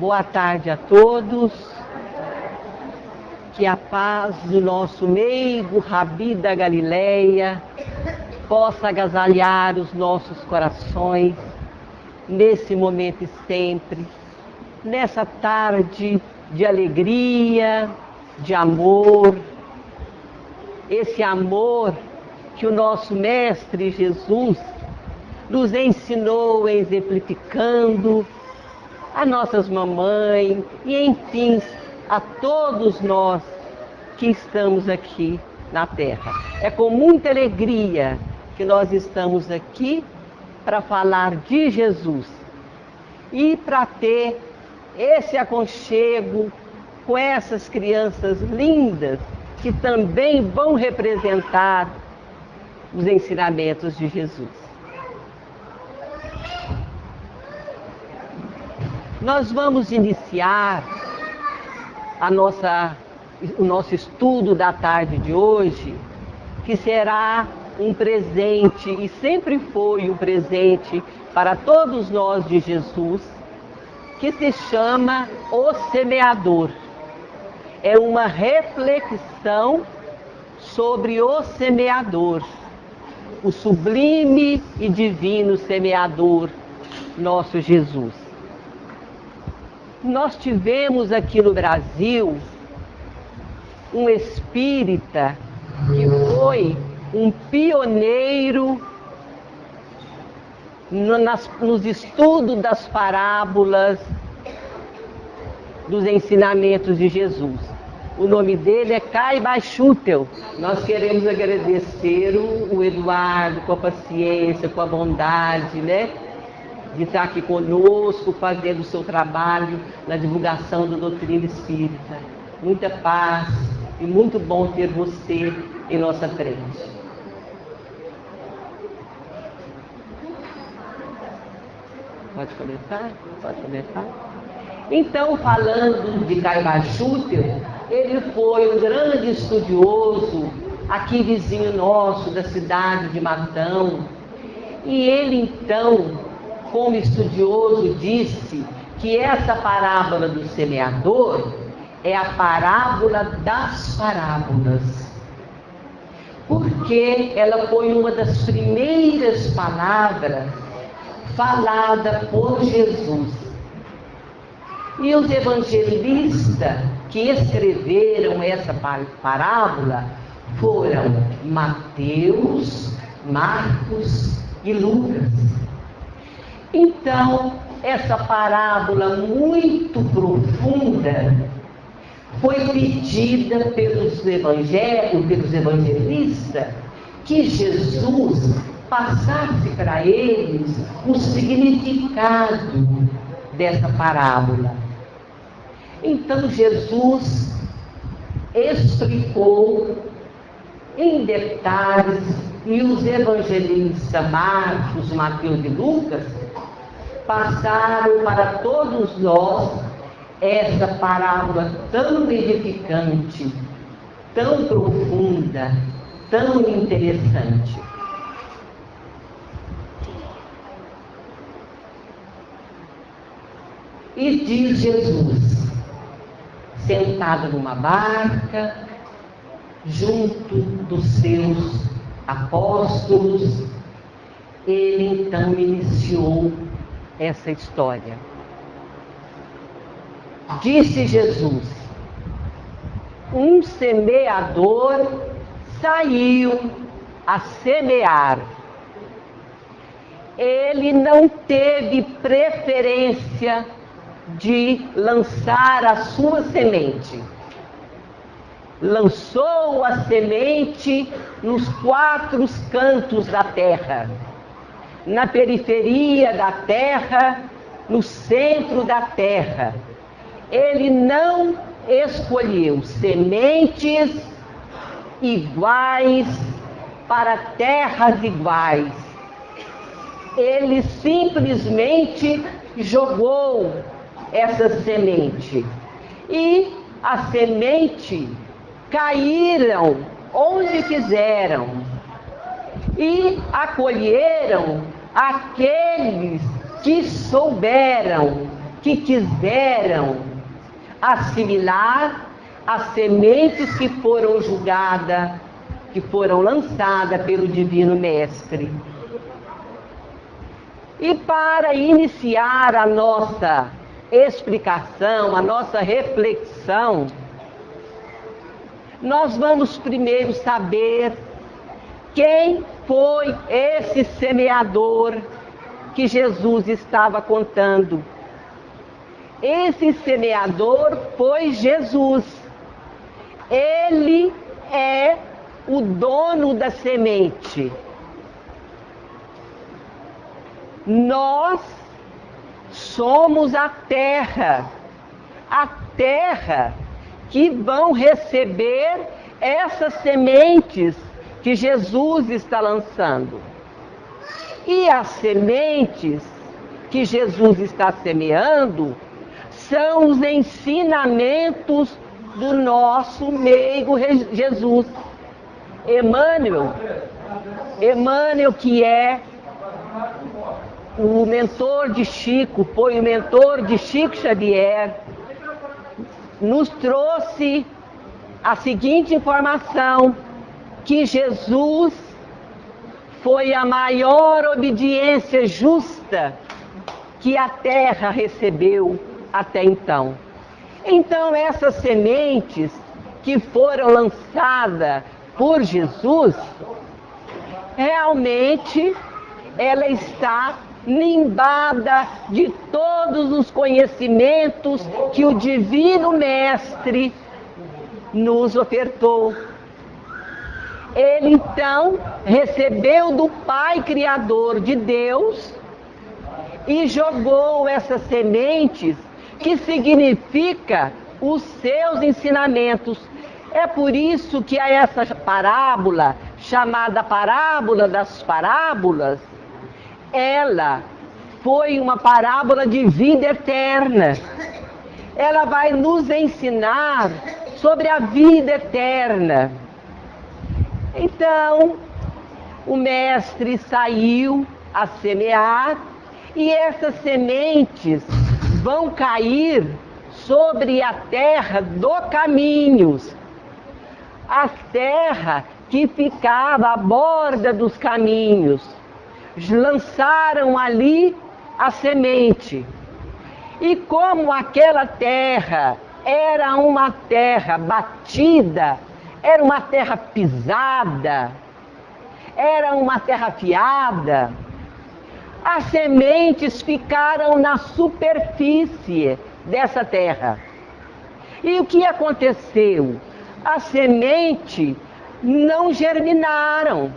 Boa tarde a todos. Que a paz do nosso meigo Rabi da Galileia possa agasalhar os nossos corações nesse momento e sempre, nessa tarde de alegria, de amor, esse amor que o nosso Mestre Jesus nos ensinou exemplificando a nossas mamães e, enfim, a todos nós que estamos aqui na Terra. É com muita alegria que nós estamos aqui para falar de Jesus e para ter esse aconchego com essas crianças lindas que também vão representar os ensinamentos de Jesus. Nós vamos iniciar o nosso estudo da tarde de hoje, que será um presente, e sempre foi um presente para todos nós de Jesus, que se chama O Semeador. É uma reflexão sobre o semeador, o sublime e divino semeador, nosso Jesus. Nós tivemos aqui no Brasil um espírita que foi um pioneiro nos estudos das parábolas, dos ensinamentos de Jesus. O nome dele é Caiba Schutel. Nós queremos agradecer o Eduardo com a paciência, com a bondade, né? De estar aqui conosco, fazendo o seu trabalho na divulgação da doutrina espírita. Muita paz e muito bom ter você em nossa frente. Pode começar? Pode começar? Então, falando de Caiba Schutel, ele foi um grande estudioso, aqui vizinho nosso, da cidade de Matão. E ele, então, como estudioso, disse que essa parábola do semeador é a parábola das parábolas, porque ela foi uma das primeiras palavras falada por Jesus. E os evangelistas que escreveram essa parábola foram Mateus, Marcos e Lucas. Então, essa parábola muito profunda foi pedida pelos evangelistas que Jesus passasse para eles o significado dessa parábola. Então, Jesus explicou em detalhes e os evangelistas Marcos, Mateus e Lucas passaram para todos nós essa parábola tão edificante, tão profunda, tão interessante. E diz Jesus, sentado numa barca, junto dos seus apóstolos, ele então iniciou essa história. Disse Jesus: um semeador saiu a semear. Ele não teve preferência de lançar a sua semente. Lançou a semente nos 4 cantos da terra, na periferia da terra, no centro da terra. Ele não escolheu sementes iguais para terras iguais. Ele simplesmente jogou essa semente. E a semente caíram onde quiseram. E acolheram aqueles que souberam que quiseram assimilar as sementes que foram julgadas, que foram lançadas pelo Divino Mestre. E para iniciar a nossa explicação, a nossa reflexão, nós vamos primeiro saber quem foi esse semeador que Jesus estava contando. Esse semeador foi Jesus. Ele é o dono da semente. Nós somos a terra que vão receber essas sementes que Jesus está lançando. E as sementes que Jesus está semeando são os ensinamentos do nosso meigo Jesus. Emmanuel, que é o mentor de Chico, foi o mentor de Chico Xavier, nos trouxe a seguinte informação, que Jesus foi a maior obediência justa que a terra recebeu até então. Então, essas sementes que foram lançadas por Jesus, realmente ela está nimbada de todos os conhecimentos que o Divino Mestre nos ofertou. Ele então recebeu do Pai Criador de Deus e jogou essas sementes, que significa os seus ensinamentos. É por isso que há essa parábola, chamada parábola das parábolas, ela foi uma parábola de vida eterna. Ela vai nos ensinar sobre a vida eterna. Então, o mestre saiu a semear e essas sementes vão cair sobre a terra do caminhos. A terra que ficava à borda dos caminhos. Lançaram ali a semente. E como aquela terra era uma terra batida, era uma terra pisada, era uma terra afiada, as sementes ficaram na superfície dessa terra. E o que aconteceu? As sementes não germinaram,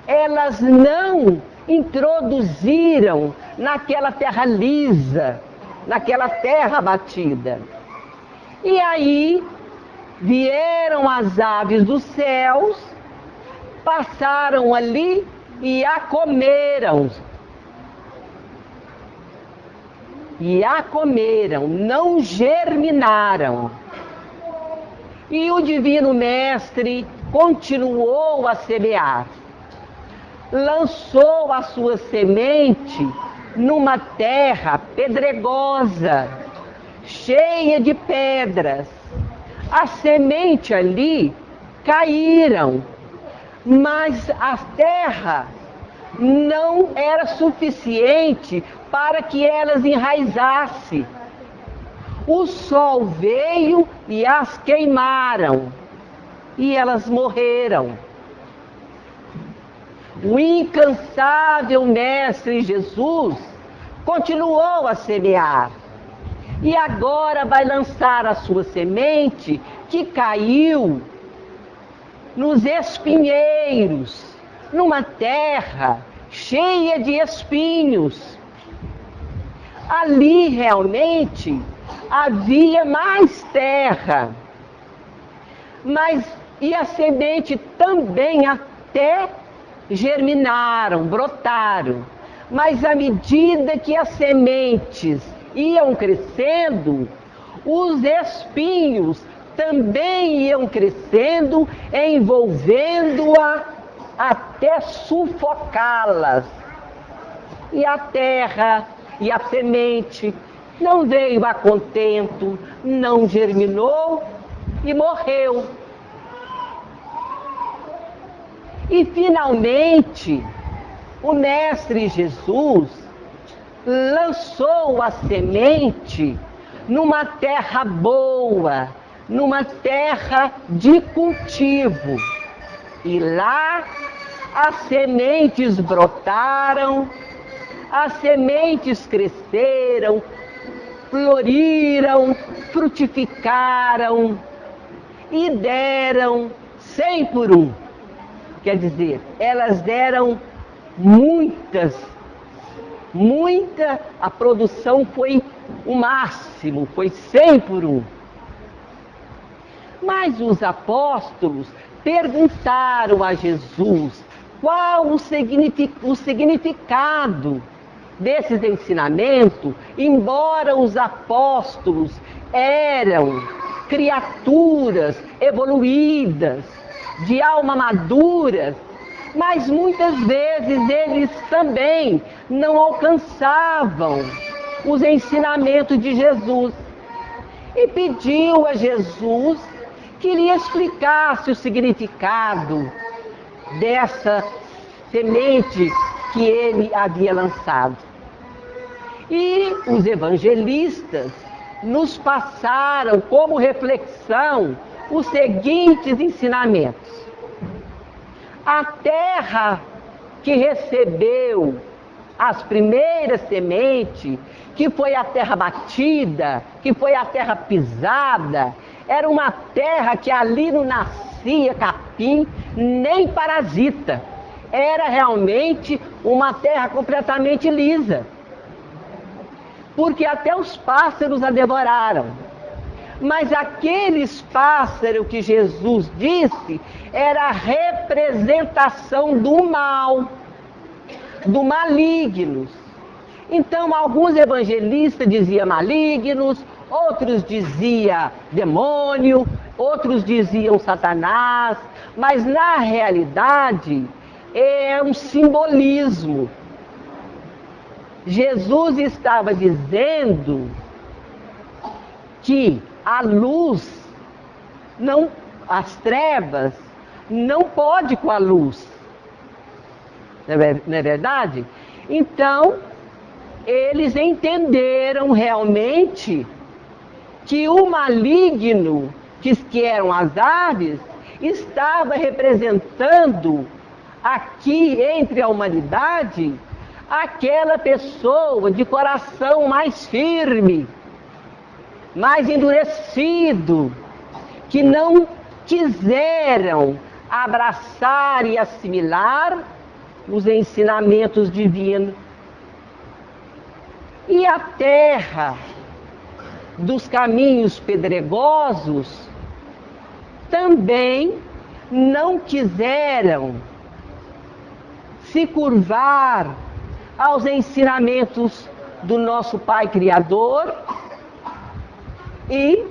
elas não introduziram naquela terra lisa, naquela terra batida. E aí vieram as aves dos céus, passaram ali e a comeram. E a comeram, não germinaram. E o Divino Mestre continuou a semear. Lançou a sua semente numa terra pedregosa, cheia de pedras. A semente ali caíram, mas a terra não era suficiente para que elas enraizassem. O sol veio e as queimaram, e elas morreram. O incansável Mestre Jesus continuou a semear. E agora vai lançar a sua semente, que caiu nos espinheiros, numa terra cheia de espinhos. Ali realmente havia mais terra, e a semente também até germinaram, brotaram, mas à medida que as sementes iam crescendo, os espinhos também iam crescendo, envolvendo-a até sufocá-las. E a terra e a semente não veio a contento, não germinou e morreu. E finalmente, o Mestre Jesus lançou a semente numa terra boa, numa terra de cultivo. E lá as sementes brotaram, as sementes cresceram, floriram, frutificaram e deram 100 por 1. Quer dizer, elas deram muita, a produção foi o máximo, foi 100 por 1. Mas os apóstolos perguntaram a Jesus qual o significado desses ensinamentos, embora os apóstolos eram criaturas evoluídas, de alma madura, mas muitas vezes eles também não alcançavam os ensinamentos de Jesus. E pediu a Jesus que lhe explicasse o significado dessa semente que ele havia lançado. E os evangelistas nos passaram como reflexão os seguintes ensinamentos. A terra que recebeu as primeiras sementes, que foi a terra batida, que foi a terra pisada, era uma terra que ali não nascia capim, nem parasita. Era realmente uma terra completamente lisa. Porque até os pássaros a devoraram. Mas aqueles pássaros que Jesus disse era a representação do mal, do malignos. Então, alguns evangelistas diziam malignos, outros diziam demônio, outros diziam Satanás, mas na realidade é um simbolismo. Jesus estava dizendo que a luz, não, as trevas, não pode com a luz. Não é verdade? Então, eles entenderam realmente que o maligno, que eram as aves, estava representando aqui entre a humanidade aquela pessoa de coração mais firme, mais endurecido, que não quiseram abraçar e assimilar os ensinamentos divinos. E a terra dos caminhos pedregosos também não quiseram se curvar aos ensinamentos do nosso Pai Criador e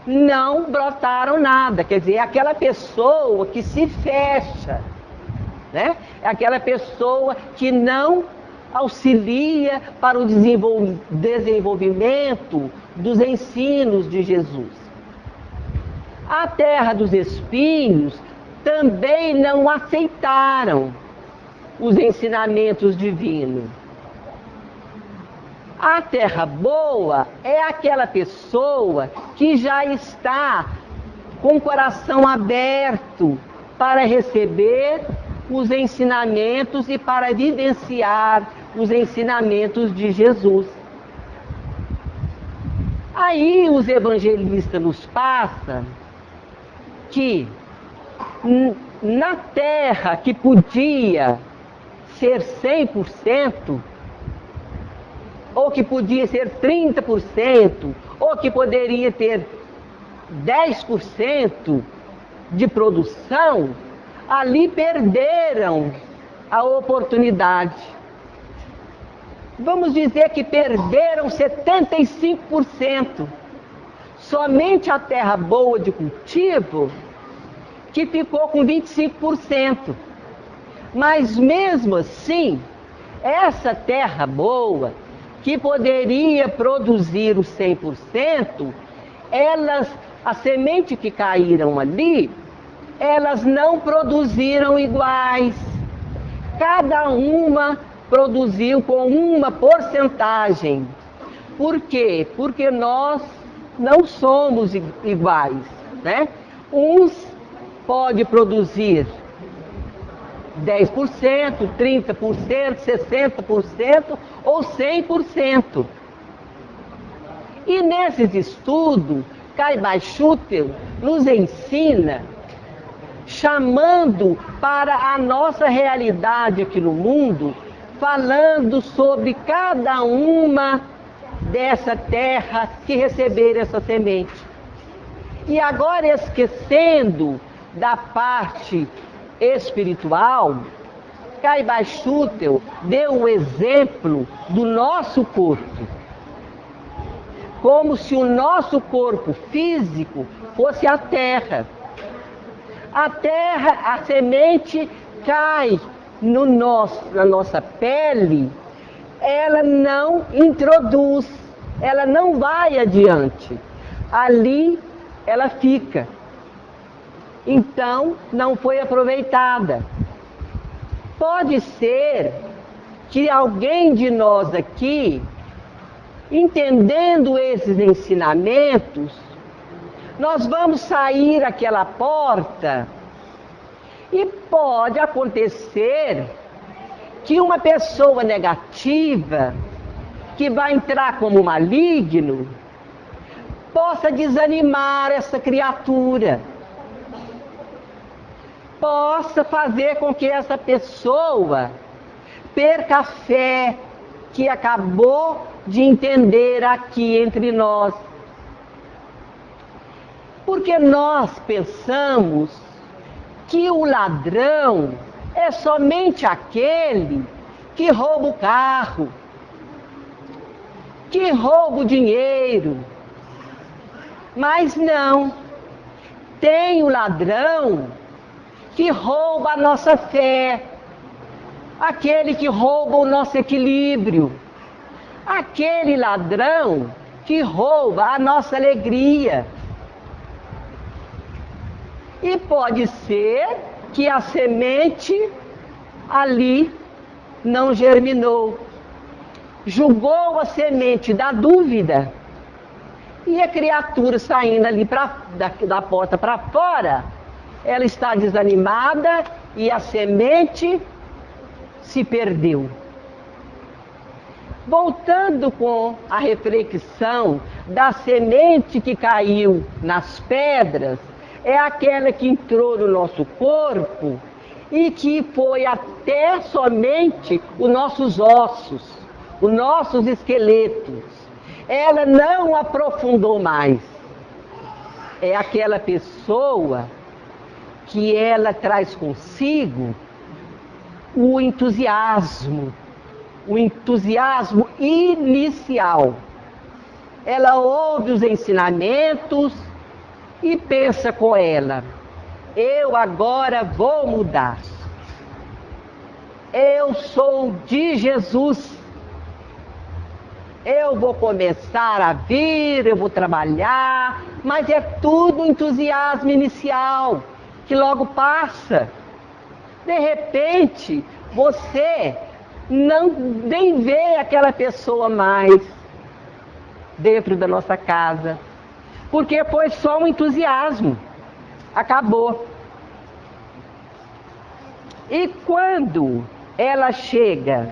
não brotaram nada. Quer dizer, é aquela pessoa que se fecha, né? É aquela pessoa que não auxilia para o desenvolvimento dos ensinos de Jesus. A terra dos espinhos também não aceitaram os ensinamentos divinos. A terra boa é aquela pessoa que já está com o coração aberto para receber os ensinamentos e para vivenciar os ensinamentos de Jesus. Aí os evangelistas nos passam que na terra que podia ser 100%, ou que podia ser 30%, ou que poderia ter 10% de produção, ali perderam a oportunidade. Vamos dizer que perderam 75%. Somente a terra boa de cultivo que ficou com 25%. Mas mesmo assim, essa terra boa que poderia produzir o 100%, as sementes que caíram ali, elas não produziram iguais. Cada uma produziu com uma porcentagem. Por quê? Porque nós não somos iguais, né? Uns podem produzir 10%, 30%, 60% ou 100%. E nesses estudos, Caibai-Schutel nos ensina, chamando para a nossa realidade aqui no mundo, falando sobre cada uma dessa terra que receber essa semente. E agora, esquecendo da parte espiritual, Caibai-Schutel deu o exemplo do nosso corpo, como se o nosso corpo físico fosse a terra. A terra, a semente cai na nossa pele, ela não introduz, ela não vai adiante. Ali ela fica. Então, não foi aproveitada. Pode ser que alguém de nós aqui, entendendo esses ensinamentos, nós vamos sair aquela porta e pode acontecer que uma pessoa negativa, que vai entrar como maligno, possa desanimar essa criatura, possa fazer com que essa pessoa perca a fé que acabou de entender aqui entre nós. Porque nós pensamos que o ladrão é somente aquele que rouba o carro, que rouba o dinheiro. Mas não, tem o ladrão que rouba a nossa fé, aquele que rouba o nosso equilíbrio, aquele ladrão que rouba a nossa alegria. E pode ser que a semente ali não germinou, jogou a semente da dúvida, e a criatura saindo ali da porta para fora, ela está desanimada e a semente se perdeu. Voltando com a reflexão da semente que caiu nas pedras, é aquela que entrou no nosso corpo e que foi até somente os nossos ossos, os nossos esqueletos. Ela não aprofundou mais. É aquela pessoa que ela traz consigo o entusiasmo inicial. Ela ouve os ensinamentos e pensa com ela: eu agora vou mudar. Eu sou de Jesus. Eu vou começar a vir, eu vou trabalhar, mas é tudo entusiasmo inicial, que logo passa. De repente, você nem vê aquela pessoa mais dentro da nossa casa, porque foi só um entusiasmo, acabou. E quando ela chega,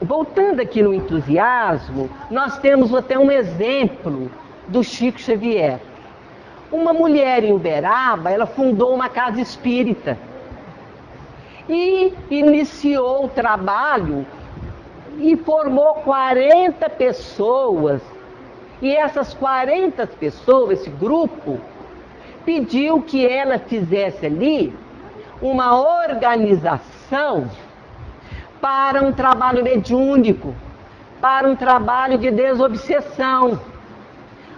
voltando aqui no entusiasmo, nós temos até um exemplo do Chico Xavier. Uma mulher em Uberaba, ela fundou uma casa espírita e iniciou o trabalho e formou 40 pessoas. E essas 40 pessoas, esse grupo, pediu que ela fizesse ali uma organização para um trabalho mediúnico, para um trabalho de desobsessão.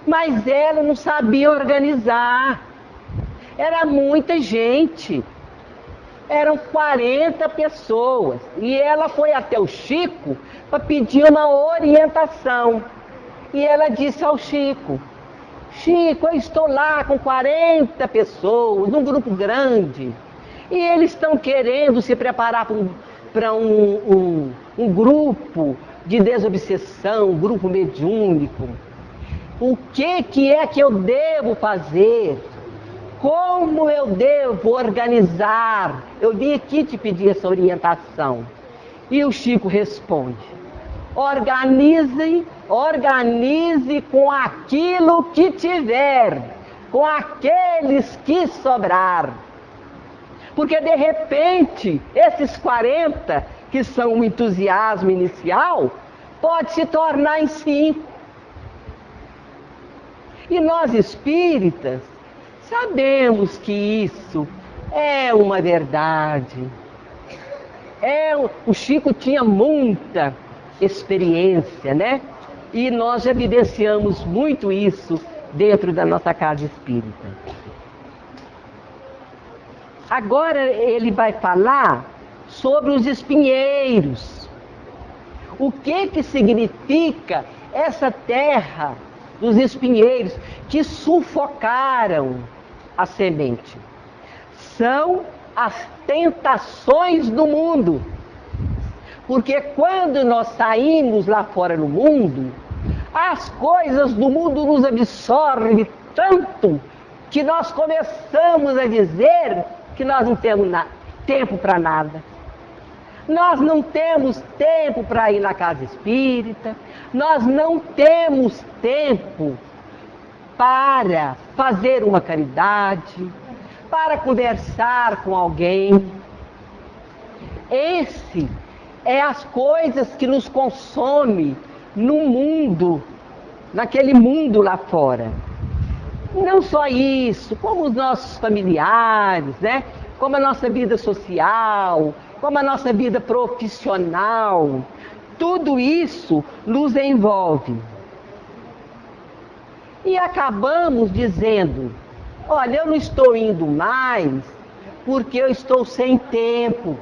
Mas ela não sabia organizar. Era muita gente. Eram 40 pessoas. E ela foi até o Chico para pedir uma orientação. E ela disse ao Chico: Chico, eu estou lá com 40 pessoas, num grupo grande. E eles estão querendo se preparar para um grupo de desobsessão, um grupo mediúnico. O que é que eu devo fazer? Como eu devo organizar? Eu vim aqui te pedir essa orientação. E o Chico responde: organize com aquilo que tiver, com aqueles que sobrar. Porque de repente, esses 40, que são o entusiasmo inicial, pode se tornar em 5. E nós espíritas sabemos que isso é uma verdade. O Chico tinha muita experiência, né? E nós já vivenciamos muito isso dentro da nossa casa espírita. Agora ele vai falar sobre os espinheiros. O que significa essa terra dos espinheiros que sufocaram a semente? São as tentações do mundo. Porque quando nós saímos lá fora no mundo, as coisas do mundo nos absorvem tanto que nós começamos a dizer que nós não temos tempo para nada. Nós não temos tempo para ir na casa espírita, nós não temos tempo para fazer uma caridade, para conversar com alguém. Esse é as coisas que nos consomem no mundo, naquele mundo lá fora. Não só isso, como os nossos familiares, né? Como a nossa vida social, como a nossa vida profissional. Tudo isso nos envolve. E acabamos dizendo: olha, eu não estou indo mais porque eu estou sem tempo.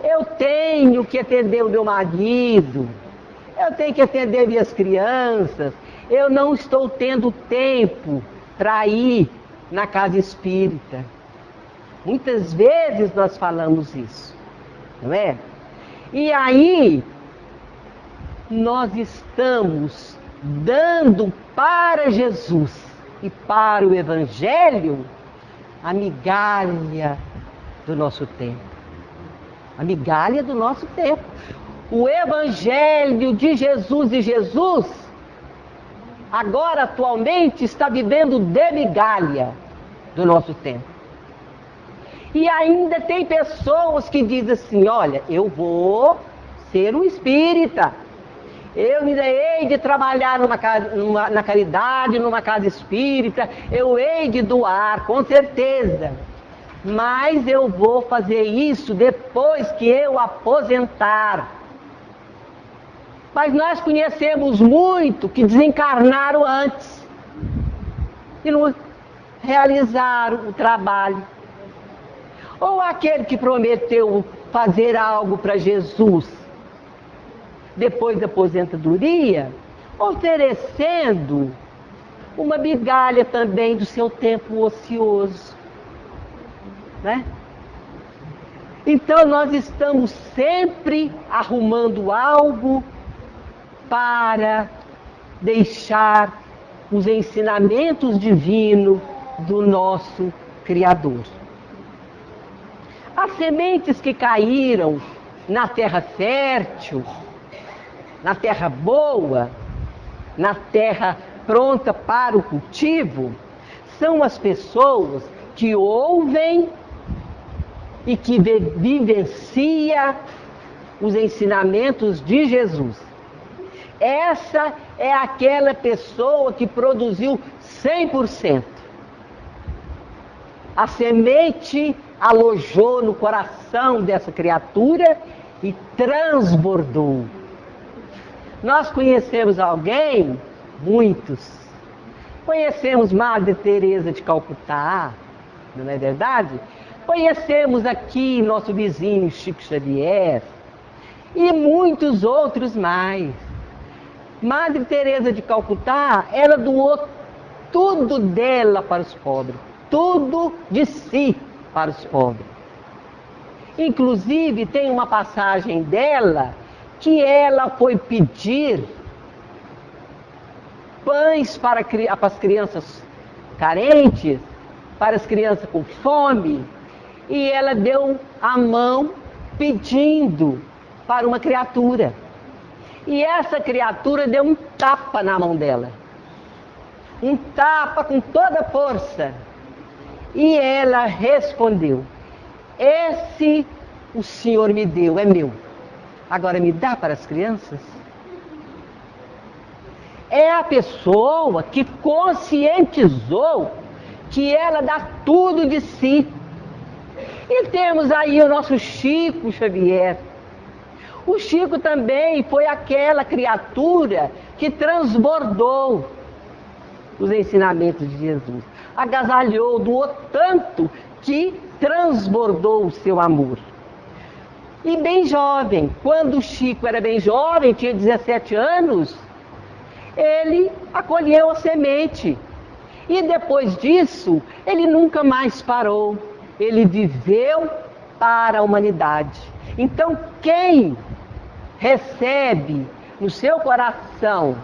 Eu tenho que atender o meu marido, eu tenho que atender minhas crianças, eu não estou tendo tempo para ir na casa espírita. Muitas vezes nós falamos isso, não é? E aí, nós estamos dando para Jesus e para o Evangelho a migalha do nosso tempo. A migalha do nosso tempo. O Evangelho de Jesus e Jesus, agora atualmente, está vivendo de migalha do nosso tempo. E ainda tem pessoas que dizem assim: olha, eu vou ser um espírita, eu me hei de trabalhar na caridade, numa casa espírita, eu hei de doar, com certeza. Mas eu vou fazer isso depois que eu aposentar. Mas nós conhecemos muito que desencarnaram antes e não realizaram o trabalho. Ou aquele que prometeu fazer algo para Jesus depois da aposentadoria, oferecendo uma migalha também do seu tempo ocioso. Né? Então nós estamos sempre arrumando algo para deixar os ensinamentos divinos do nosso Criador. As sementes que caíram na terra fértil, na terra boa, na terra pronta para o cultivo, são as pessoas que ouvem e que vivencia os ensinamentos de Jesus. Essa é aquela pessoa que produziu 100%. A semente alojou no coração dessa criatura e transbordou. Nós conhecemos alguém, muitos. Conhecemos Madre Teresa de Calcutá, não é verdade? Conhecemos aqui nosso vizinho Chico Xavier e muitos outros mais. Madre Teresa de Calcutá, ela doou tudo dela para os pobres, tudo de si para os pobres. Inclusive, tem uma passagem dela que ela foi pedir pães para as crianças carentes, para as crianças com fome, e ela deu a mão pedindo para uma criatura. E essa criatura deu um tapa na mão dela. Um tapa com toda a força. E ela respondeu: esse o Senhor me deu, é meu. Agora me dá para as crianças? É a pessoa que conscientizou que ela dá tudo de si. E temos aí o nosso Chico Xavier. O Chico também foi aquela criatura que transbordou os ensinamentos de Jesus. Agasalhou, doou tanto que transbordou o seu amor. E bem jovem, quando o Chico era bem jovem, tinha 17 anos, ele acolheu a semente. E depois disso, ele nunca mais parou. Ele viveu para a humanidade. Então, quem recebe no seu coração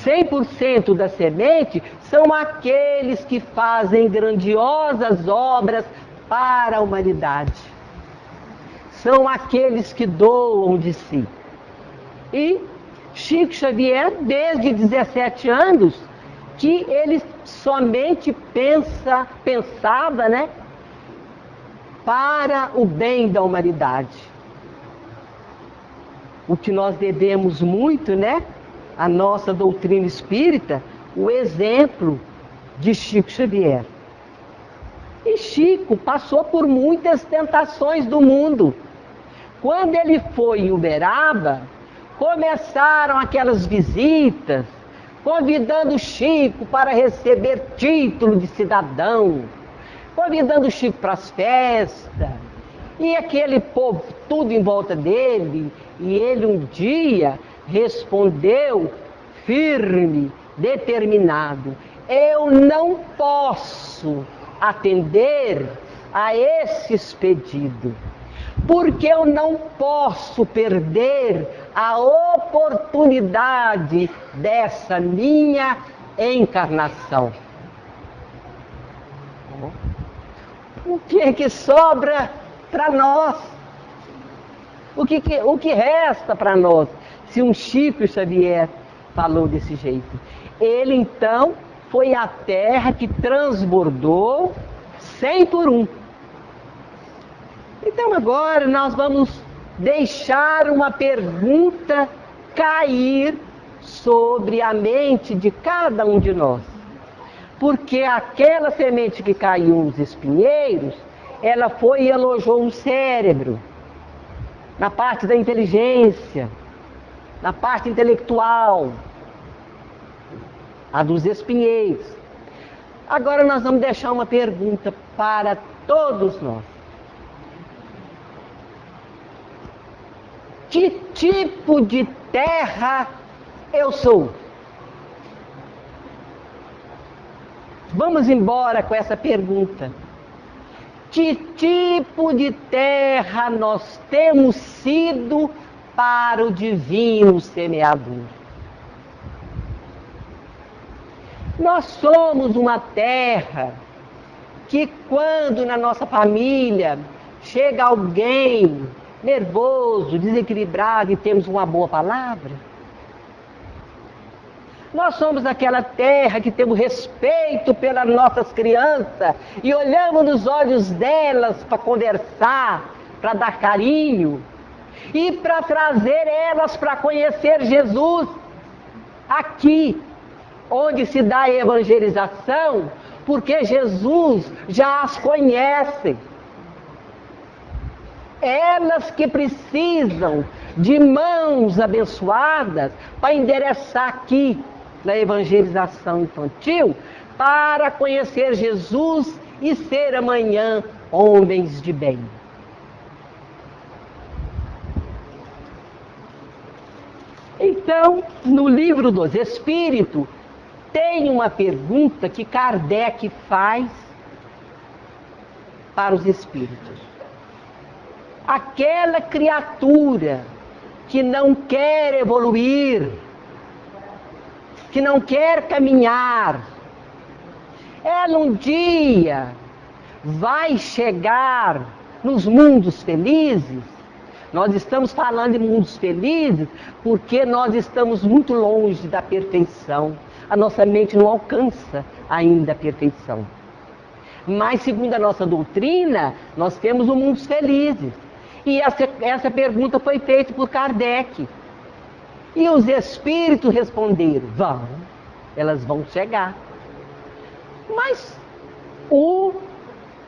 100% da semente, são aqueles que fazem grandiosas obras para a humanidade. São aqueles que doam de si. E Chico Xavier, desde 17 anos, que ele somente pensava, né, para o bem da humanidade. O que nós devemos muito, né, a nossa doutrina espírita, o exemplo de Chico Xavier. E Chico passou por muitas tentações do mundo. Quando ele foi em Uberaba, começaram aquelas visitas, convidando Chico para receber título de cidadão, convidando Chico para as festas, e aquele povo tudo em volta dele, e ele um dia respondeu firme, determinado: eu não posso atender a esses pedidos, porque eu não posso perder a oportunidade dessa minha encarnação. O que é que sobra para nós? O que resta para nós? Se um Chico Xavier falou desse jeito. Ele então foi a terra que transbordou 100 por 1. Então agora nós vamos deixar uma pergunta cair sobre a mente de cada um de nós. Porque aquela semente que caiu nos espinheiros, ela foi e alojou no cérebro, na parte da inteligência, na parte intelectual, a dos espinheiros. Agora nós vamos deixar uma pergunta para todos nós. Que tipo de terra eu sou? Vamos embora com essa pergunta. Que tipo de terra nós temos sido para o divino semeador? Nós somos uma terra que, quando na nossa família chega alguém nervoso, desequilibrado e temos uma boa palavra, nós somos aquela terra que temos respeito pelas nossas crianças e olhamos nos olhos delas para conversar, para dar carinho e para trazer elas para conhecer Jesus aqui, onde se dá a evangelização, porque Jesus já as conhece. Elas que precisam de mãos abençoadas para endereçar aqui na evangelização infantil, para conhecer Jesus e ser amanhã homens de bem. Então, no livro dos Espíritos, tem uma pergunta que Kardec faz para os espíritos. Aquela criatura que não quer evoluir, que não quer caminhar, ela um dia vai chegar nos mundos felizes. Nós estamos falando de mundos felizes porque nós estamos muito longe da perfeição. A nossa mente não alcança ainda a perfeição. Mas, segundo a nossa doutrina, nós temos um mundos felizes. E essa pergunta foi feita por Kardec. E os espíritos responderam: vão, elas vão chegar. Mas o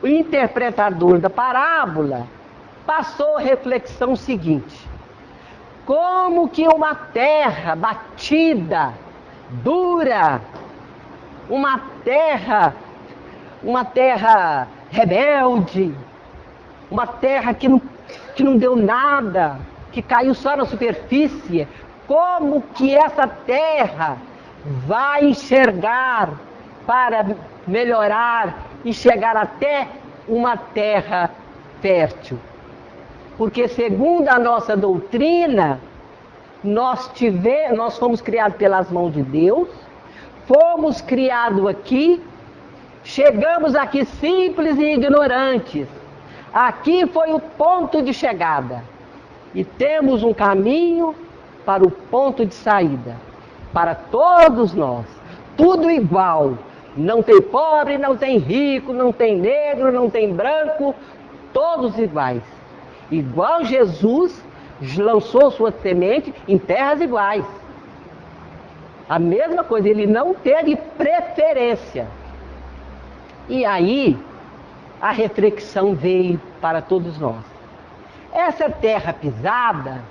interpretador da parábola passou a reflexão seguinte: como que uma terra batida, dura, uma terra rebelde, uma terra que não deu nada, que caiu só na superfície, como que essa terra vai enxergar para melhorar e chegar até uma terra fértil? Porque, segundo a nossa doutrina, nós fomos criados pelas mãos de Deus, fomos criados aqui, chegamos aqui simples e ignorantes. Aqui foi o ponto de chegada. E temos um caminho para o ponto de saída. Para todos nós. Tudo igual. Não tem pobre, não tem rico, não tem negro, não tem branco. Todos iguais. Igual Jesus lançou sua semente em terras iguais. A mesma coisa, ele não teve preferência. E aí, a reflexão veio para todos nós. Essa terra pisada,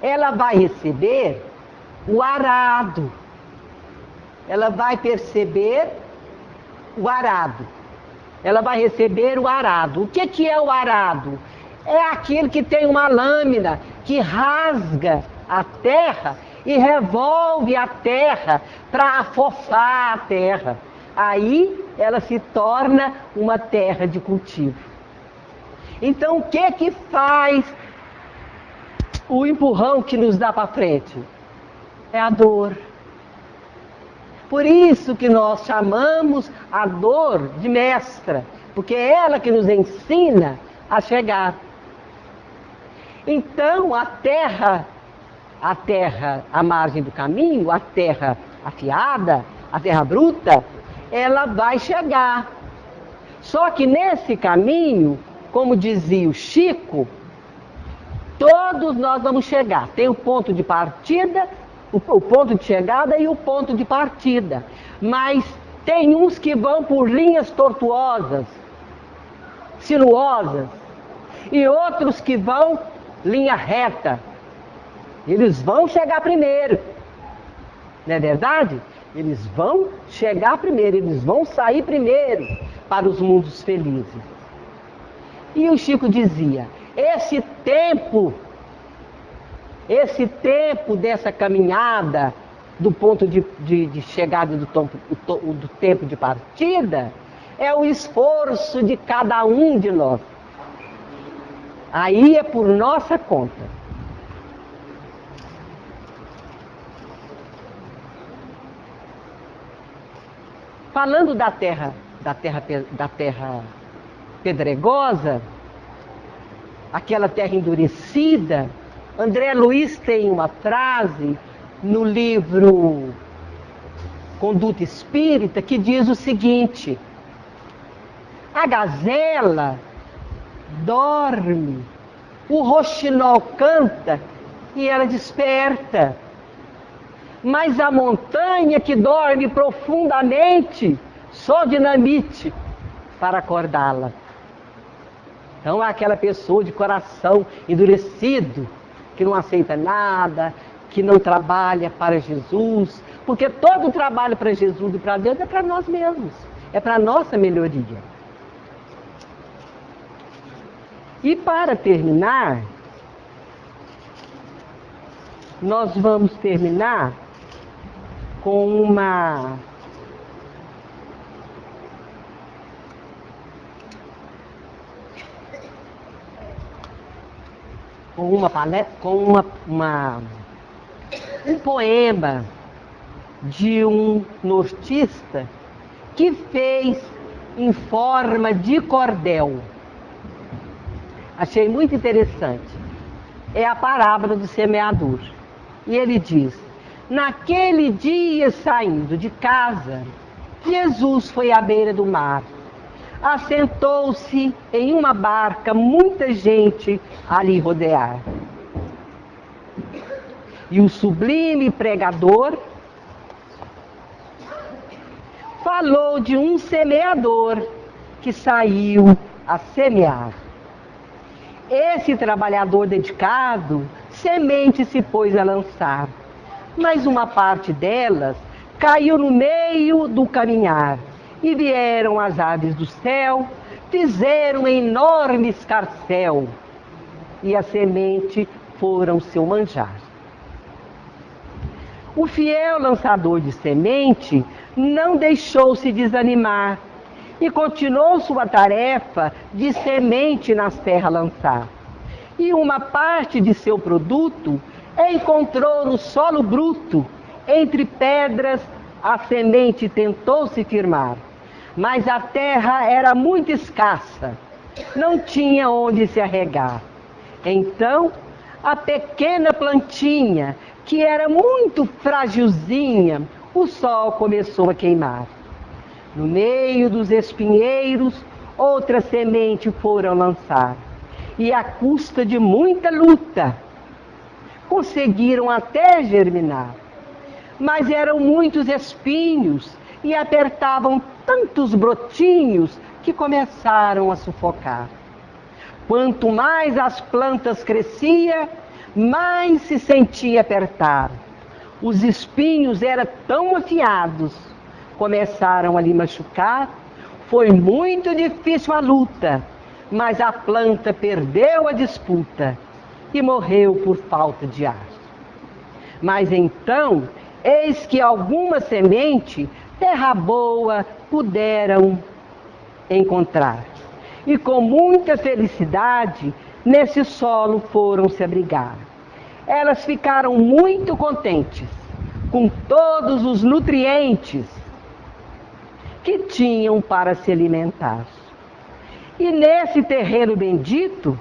ela vai receber o arado. Ela vai perceber o arado. Ela vai receber o arado. O que é o arado? É aquele que tem uma lâmina que rasga a terra e revolve a terra para afofar a terra. Aí ela se torna uma terra de cultivo. Então o que faz o empurrão que nos dá para frente? É a dor. Por isso que nós chamamos a dor de mestra, porque é ela que nos ensina a chegar. Então a terra à margem do caminho, a terra afiada, a terra bruta, ela vai chegar. Só que nesse caminho, como dizia o Chico, todos nós vamos chegar. Tem o ponto de partida, o ponto de chegada e o ponto de partida. Mas tem uns que vão por linhas tortuosas, sinuosas, e outros que vão linha reta. Eles vão chegar primeiro. Não é verdade? Eles vão chegar primeiro, eles vão sair primeiro para os mundos felizes. E o Chico dizia, esse tempo dessa caminhada, do ponto de chegada e do tempo de partida, é o esforço de cada um de nós. Aí é por nossa conta. Falando da terra pedregosa, aquela terra endurecida, André Luiz tem uma frase no livro Conduta Espírita que diz o seguinte: a gazela dorme, o roxinol canta e ela desperta. Mas a montanha que dorme profundamente, só dinamite para acordá-la. Então aquela pessoa de coração endurecido, que não aceita nada, que não trabalha para Jesus, Porque todo o trabalho para Jesus e para Deus é para nós mesmos, é para a nossa melhoria. E para terminar, nós vamos terminar com uma um poema de um nortista que fez em forma de cordel. Achei muito interessante. É a parábola do semeador. E ele diz: naquele dia, saindo de casa, Jesus foi à beira do mar. Assentou-se em uma barca, muita gente ali rodear. E o sublime pregador falou de um semeador que saiu a semear. Esse trabalhador dedicado, semente se pôs a lançar, mas uma parte delas caiu no meio do caminhar, e vieram as aves do céu, fizeram um enorme escarcéu, e a semente foram seu manjar. O fiel lançador de semente não deixou-se desanimar e continuou sua tarefa de semente nas terras lançar. E uma parte de seu produto encontrou no solo bruto, entre pedras a semente tentou se firmar. Mas a terra era muito escassa, não tinha onde se arregar. Então, a pequena plantinha, que era muito fragilzinha, o sol começou a queimar. No meio dos espinheiros, outra semente foram lançar. E à custa de muita luta, conseguiram até germinar. Mas eram muitos espinhos e apertavam tantos brotinhos que começaram a sufocar. Quanto mais as plantas cresciam, mais se sentia apertar. Os espinhos eram tão afiados, começaram a lhe machucar. Foi muito difícil a luta, mas a planta perdeu a disputa e morreu por falta de ar. Mas então, eis que alguma semente, terra boa, puderam encontrar. E com muita felicidade, nesse solo foram se abrigar. Elas ficaram muito contentes com todos os nutrientes que tinham para se alimentar. E nesse terreno bendito,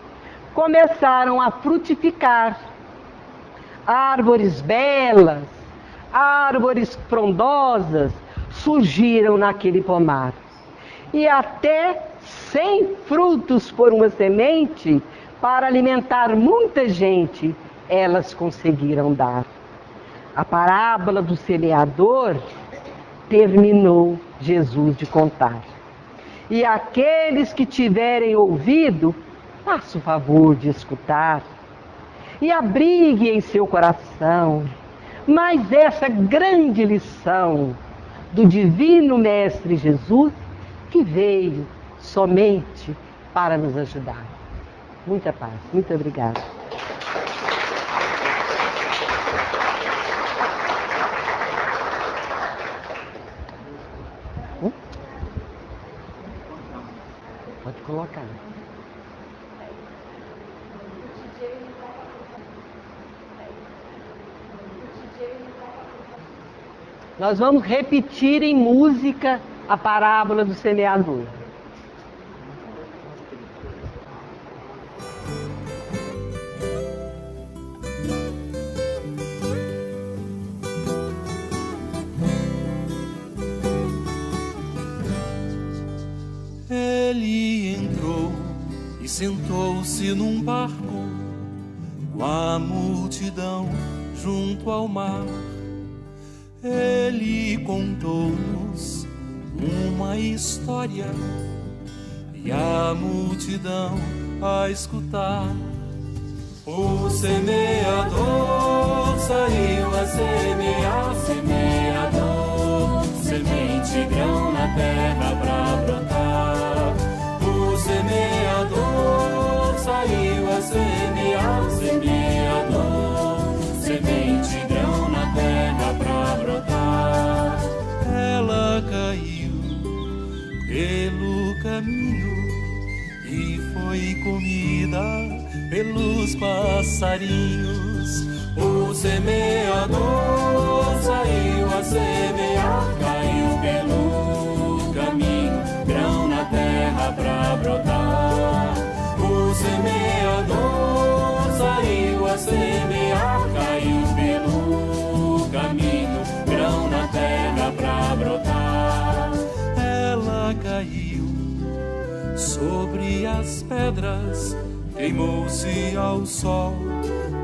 começaram a frutificar árvores belas, árvores frondosas surgiram naquele pomar. E até 100 frutos por uma semente, para alimentar muita gente, elas conseguiram dar. A parábola do semeador terminou Jesus de contar. E aqueles que tiverem ouvido, faça o favor de escutar e abrigue em seu coração mais essa grande lição do Divino Mestre Jesus, que veio somente para nos ajudar. Muita paz. Muito obrigada. Pode colocar. Nós vamos repetir em música a parábola do semeador. Ele entrou e sentou-se num barco com a multidão junto ao mar. Ele contou-nos uma história e a multidão a escutar. O semeador saiu a semear, semear. semente, grão na terra pra brotar. O semeador saiu a semear, semeador, semente, grão na terra pra brotar. Ela caiu pelo caminho e foi comida pelos passarinhos. O semeador saiu a semear, caiu pelo caminho, grão na terra pra brotar. O semeador saiu a semear, caiu pelo caminho, grão na terra pra brotar. Ela caiu sobre as pedras, queimou-se ao sol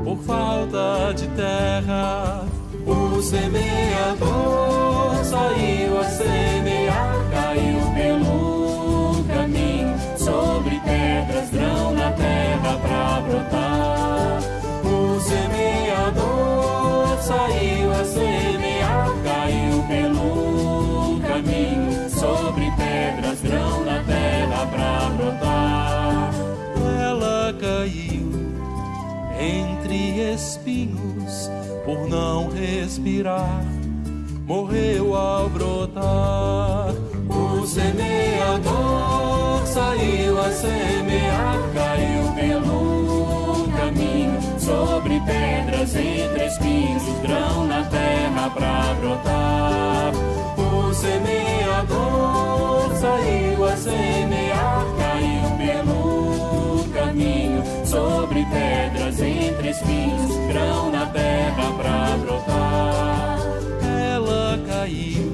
por falta de terra. O semeador saiu a semear, caiu pelo caminho, sobre pedras, grão na terra pra brotar. O semeador saiu a semear, caiu pelo caminho, sobre pedras, grão na terra pra brotar. Ela caiu entre espinhos por não respirar, morreu ao brotar. O semeador saiu a semear, caiu pelo caminho, sobre pedras, entre espinhos, grão na terra pra brotar. O semeador saiu a semear, caiu pelo caminho, sobre pedras, entre espinhos, grão na terra pra brotar. Ela caiu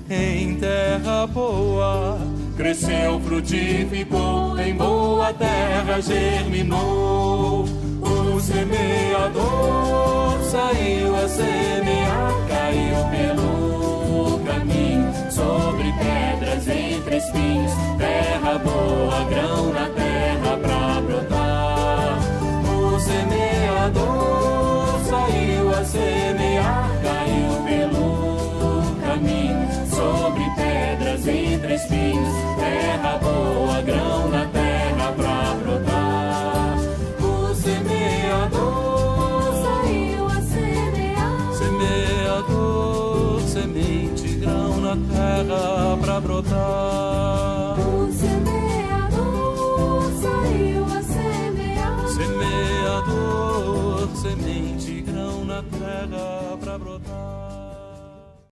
em terra boa, cresceu, frutificou, em boa terra germinou. O semeador saiu a semear, caiu pelo caminho, sobre pedras, entre espinhos, terra boa, grão na terra pra brotar. O semeador saiu a semear, caiu pelo caminho, sobre pedras, entre espinhos, terra boa, grão na terra pra brotar. O semeador saiu a semear, semeador, semente, grão na terra pra brotar. o semeador saiu a semear, Semeador, semente, grão na terra pra brotar.